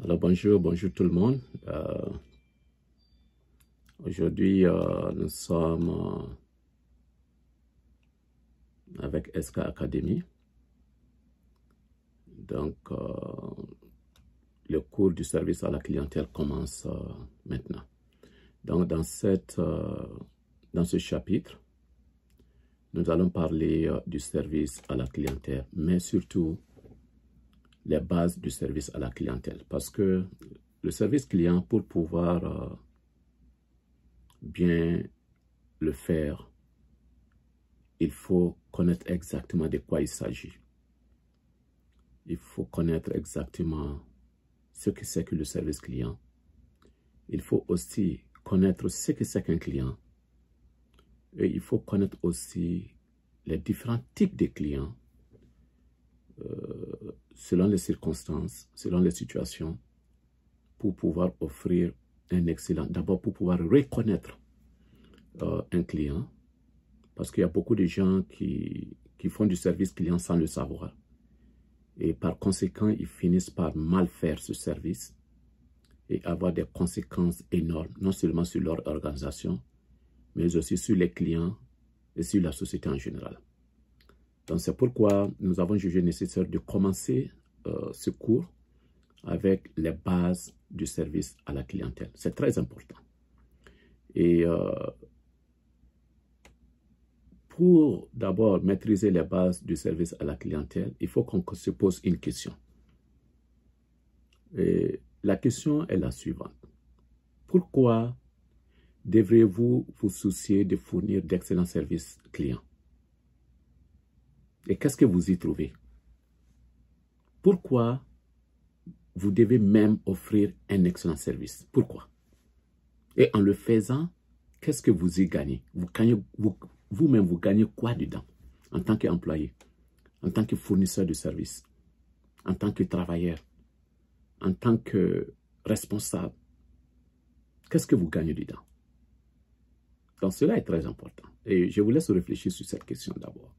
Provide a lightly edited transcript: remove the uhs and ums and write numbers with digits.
Alors bonjour tout le monde. Aujourd'hui, nous sommes avec SK Academy. Donc, le cours du service à la clientèle commence maintenant. Donc, dans ce chapitre, nous allons parler du service à la clientèle, mais surtout les bases du service à la clientèle. Parce que le service client, pour pouvoir bien le faire, il faut connaître exactement de quoi il s'agit. Il faut connaître exactement ce que c'est que le service client. Il faut aussi connaître ce que c'est qu'un client. Et il faut connaître aussi les différents types de clients selon les circonstances, selon les situations, pour pouvoir offrir un excellent, d'abord pour pouvoir reconnaître un client, parce qu'il y a beaucoup de gens qui font du service client sans le savoir. Et par conséquent, ils finissent par mal faire ce service et avoir des conséquences énormes, non seulement sur leur organisation, mais aussi sur les clients et sur la société en général. Donc c'est pourquoi nous avons jugé nécessaire de commencer ce cours avec les bases du service à la clientèle. C'est très important. Et pour d'abord maîtriser les bases du service à la clientèle, il faut qu'on se pose une question. Et la question est la suivante. Pourquoi devriez-vous vous soucier de fournir d'excellents services clients? Et qu'est-ce que vous y trouvez? Pourquoi vous devez même offrir un excellent service? Pourquoi? Et en le faisant, qu'est-ce que vous y gagnez? Vous-même, vous gagnez quoi dedans? En tant qu'employé, en tant que fournisseur de services, en tant que travailleur, en tant que responsable. Qu'est-ce que vous gagnez dedans? Donc cela est très important. Et je vous laisse réfléchir sur cette question d'abord.